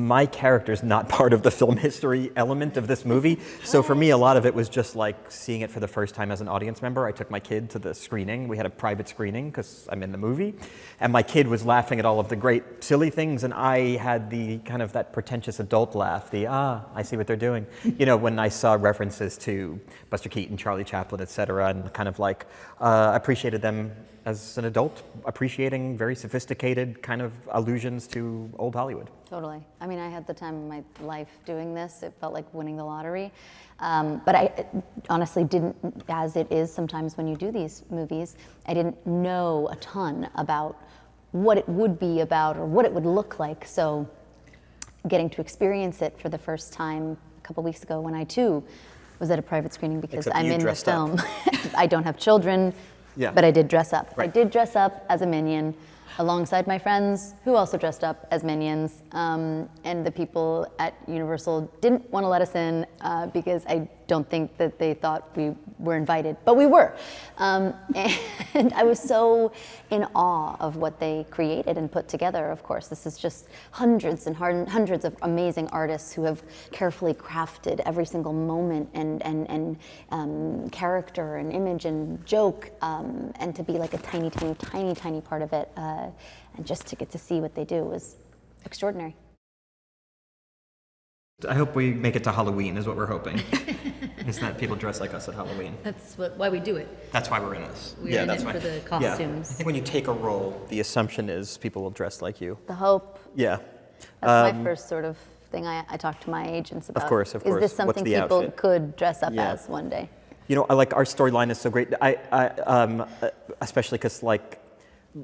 my character's not part of the film history element of this movie. So for me, a lot of it was just like seeing it for the first time as an audience member. I took my kid to the screening. We had a private screening because I'm in the movie. And my kid was laughing at all of the great silly things. And I had the kind of that pretentious adult laugh, I see what they're doing. You know, when I saw references to Buster Keaton, Charlie Chaplin, et cetera, and kind of like appreciated them as an adult, appreciating very sophisticated kind of allusions to old Hollywood. Totally. I mean, I had the time of my life doing this. It felt like winning the lottery. But I honestly didn't, as it is sometimes when you do these movies, I didn't know a ton about what it would be about or what it would look like. So getting to experience it for the first time a couple weeks ago when I too was at a private screening because I'm in the film. I don't have children. Yeah. But I did dress up. Right. I did dress up as a Minion alongside my friends who also dressed up as Minions. And the people at Universal didn't want to let us in because I don't think that they thought we were invited, but we were. And I was so in awe of what they created and put together. Of course, this is just hundreds and hundreds of amazing artists who have carefully crafted every single moment and character and image and joke, and to be like a tiny part of it, and just to get to see what they do was extraordinary. I hope we make it to Halloween, is what we're hoping. Is that people dress like us at Halloween. That's why we do it. That's why we're in this. We're in it for the costumes. Yeah. I think when you take a role, the assumption is people will dress like you. The hope. Yeah. That's my first sort of thing I talk to my agents about. Of course. Is this something people outfit? Could dress up as one day? You know, I like our storyline is so great. Especially because like, you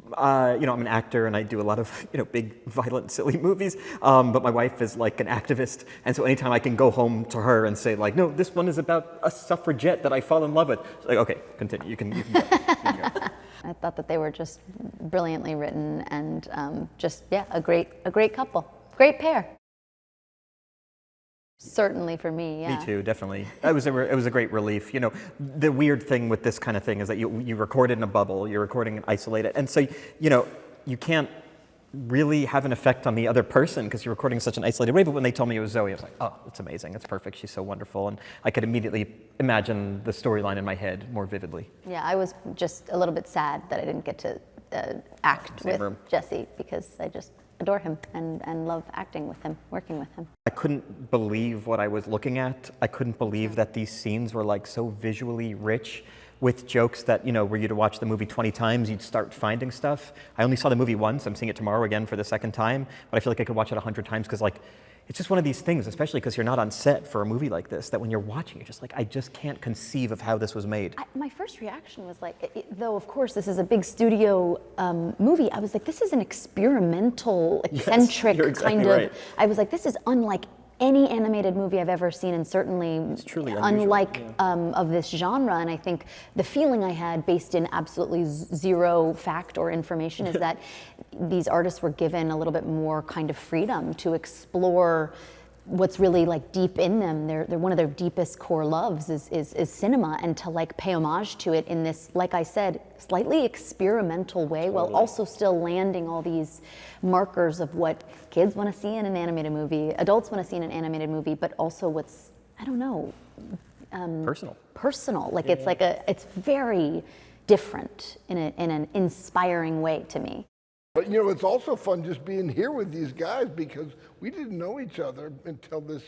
know, I'm an actor and I do a lot of, you know, big, violent, silly movies. But my wife is like an activist. And so anytime I can go home to her and say like, no, this one is about a suffragette that I fall in love with. She's like, okay, continue. You can go. You can go. I thought that they were just brilliantly written and just, yeah, a great couple. Great pair. Certainly for me, yeah. Me too, definitely. It was a great relief. You know, the weird thing with this kind of thing is that you record it in a bubble, you're recording it isolated, and so, you know, you can't really have an effect on the other person because you're recording in such an isolated way. But when they told me it was Zoey, I was like, oh, it's amazing, it's perfect, she's so wonderful, and I could immediately imagine the storyline in my head more vividly. Yeah, I was just a little bit sad that I didn't get to act with Jesse because I just adore him and love acting with him, working with him. I couldn't believe what I was looking at. I couldn't believe that these scenes were like so visually rich with jokes that, you know, were you to watch the movie 20 times, you'd start finding stuff. I only saw the movie once. I'm seeing it tomorrow again for the second time, but I feel like I could watch it 100 times because like, it's just one of these things, especially because you're not on set for a movie like this, that when you're watching, you're just like, I just can't conceive of how this was made. My first reaction was like, though of course this is a big studio movie, I was like, this is an experimental, eccentric kind of, I was like, this is unlike any animated movie I've ever seen, and certainly unlike of this genre. And I think the feeling I had, based in absolutely zero fact or information, is that these artists were given a little bit more kind of freedom to explore what's really like deep in them. They're one of their deepest core loves is cinema, and to like pay homage to it in this, like I said, slightly experimental way, while also still landing all these markers of what kids want to see in an animated movie, adults want to see in an animated movie, but also what's, I don't know, personal. Like it's like it's very different in an inspiring way to me. But you know, it's also fun just being here with these guys because we didn't know each other until this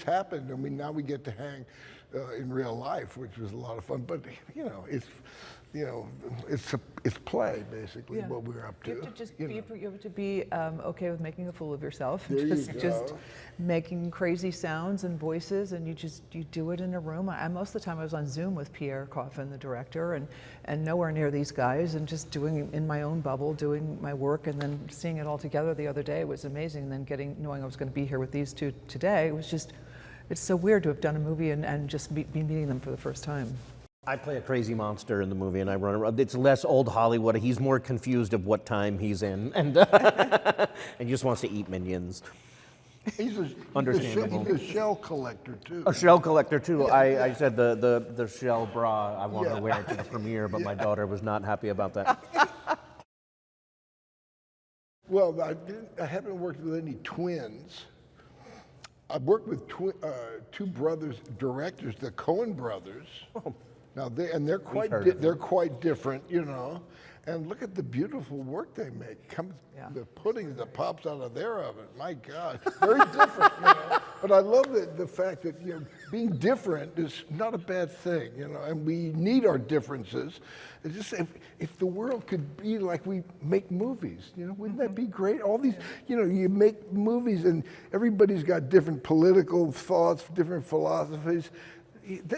happened. I mean, now we get to hang in real life, which was a lot of fun. But you know, it's play basically what we're up to. You have to just you have to be okay with making a fool of yourself. Just making crazy sounds and voices, and you do it in a room. Most of the time I was on Zoom with Pierre, Coffin, the director, and nowhere near these guys, and just doing in my own bubble, doing my work, and then seeing it all together the other day was amazing. And then knowing I was going to be here with these two today, it was just, it's so weird to have done a movie and just be meeting them for the first time. I play a crazy monster in the movie, and I run around. It's less old Hollywood. He's more confused of what time he's in, and and just wants to eat minions. He's Understandable. He's a shell collector too. A shell collector too. I said the shell bra. I wanted to wear it to the premiere, but my daughter was not happy about that. Well, I haven't worked with any twins. I've worked with two brothers, directors, the Coen brothers. Now they're quite different, you know. And look at the beautiful work they make. The pudding that pops out of their oven, my God, very different, you know. But I love the fact that, you know, being different is not a bad thing, you know, and we need our differences. It's just if the world could be like we make movies, you know, wouldn't that be great? All these, you know, you make movies and everybody's got different political thoughts, different philosophies.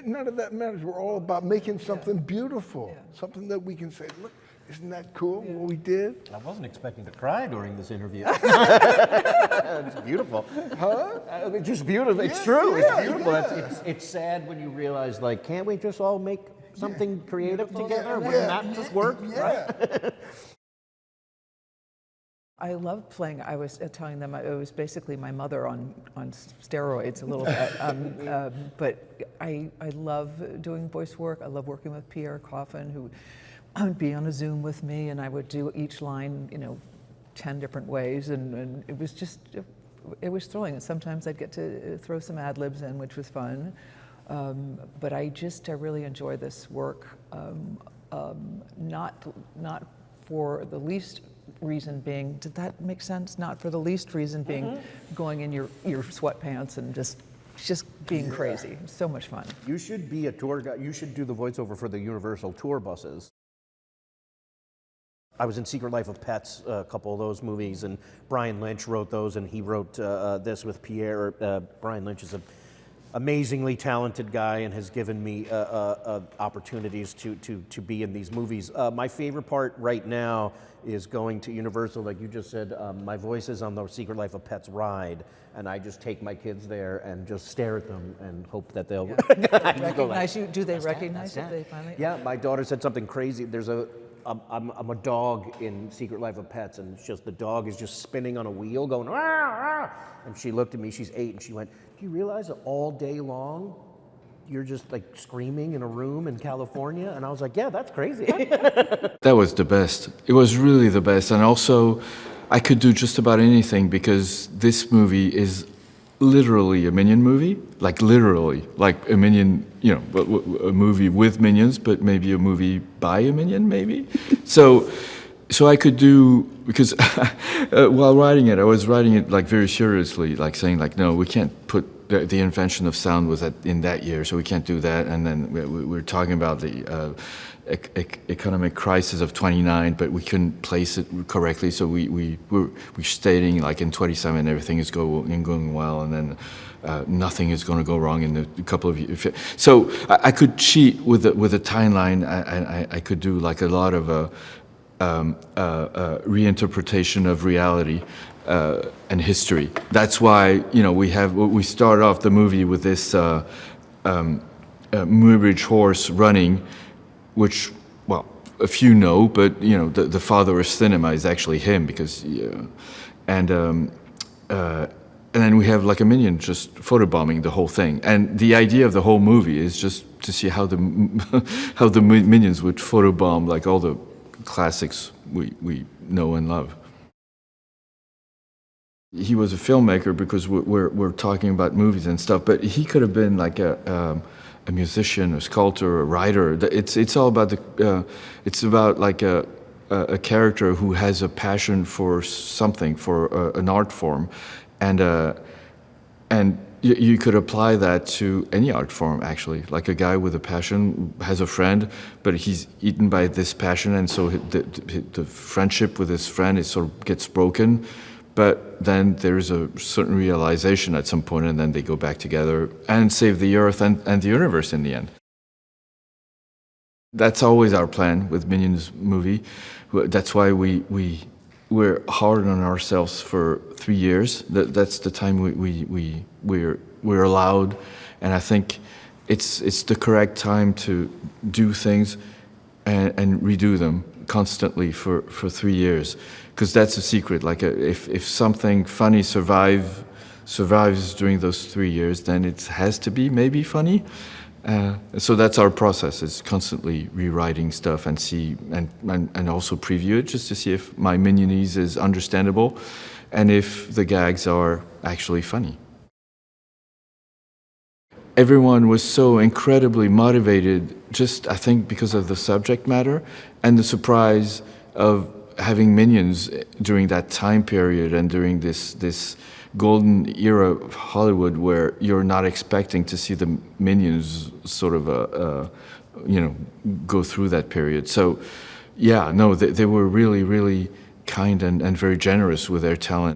None of that matters. We're all about making something beautiful, something that we can say, look, isn't that cool what we did? I wasn't expecting to cry during this interview. It's beautiful. Huh? It's just beautiful. It's true. It's beautiful. It's sad when you realize, like, can't we just all make something creative together? Wouldn't that just work? Right? I love playing. I was telling them it was basically my mother on steroids a little bit. But I love doing voice work. I love working with Pierre Coffin, who would be on a Zoom with me, and I would do each line, you know, 10 different ways, and it was just, it was thrilling. And sometimes I'd get to throw some ad libs in, which was fun. But I really enjoy this work, not for the least reason being, did that make sense? Not for the least reason being going in your sweatpants and just being crazy. It's so much fun. You should be a tour guide. You should do the voiceover for the Universal tour buses. I was in Secret Life of Pets, a couple of those movies, and Brian Lynch wrote those, and he wrote this with Pierre. Brian Lynch is an amazingly talented guy and has given me opportunities to be in these movies. My favorite part right now is going to Universal, like you just said. My voice is on the Secret Life of Pets ride, and I just take my kids there and just stare at them and hope that they'll Recognize you? Do they recognize it? They finally? Yeah, my daughter said something crazy. I'm a dog in Secret Life of Pets, and it's just the dog is just spinning on a wheel going, "Rah, rah." And she looked at me, she's 8, and she went, "Do you realize that all day long you're just like screaming in a room in California?" And I was like, yeah, that's crazy. That was the best. It was really the best. And also, I could do just about anything because this movie is literally a Minion movie, like literally, like a Minion, you know, a movie with Minions, but maybe a movie by a Minion, maybe. So I could do, because while writing it, I was writing it like very seriously, like saying like, no, we can't put the invention of sound was in that year, so we can't do that. And then we're talking about the economic crisis of 29, but we couldn't place it correctly, so we're stating like in 27 everything is going well, and then nothing is going to go wrong in a couple of years. So I could cheat with a timeline. I could do like a lot of reinterpretation of reality and history. That's why, you know, we start off the movie with this Muybridge horse running, which, well, a few know, but you know, the father of cinema is actually him, because and then we have like a Minion just photobombing the whole thing, and the idea of the whole movie is just to see how the Minions would photobomb like all the classics we know and love. He was a filmmaker because we're talking about movies and stuff, but he could have been like a musician, a sculptor, a writer. It's all about it's about like a character who has a passion for something, for an art form, and you could apply that to any art form, actually. Like a guy with a passion has a friend, but he's eaten by this passion, and so the friendship with his friend sort of gets broken. But then there's a certain realization at some point, and then they go back together and save the Earth and the universe in the end. That's always our plan with Minions movie. That's why we're hard on ourselves for 3 years. That's the time we're allowed, and I think it's the correct time to do things and redo them constantly for 3 years, because that's a secret. Like if something funny survives during those 3 years, then it has to be maybe funny. So that's our process. It's constantly rewriting stuff and see and also preview it just to see if my Minionese is understandable and if the gags are actually funny. Everyone was so incredibly motivated, just I think because of the subject matter and the surprise of having Minions during that time period and during this golden era of Hollywood where you're not expecting to see the Minions sort of go through that period. So yeah, no, they were really, really kind and very generous with their talent.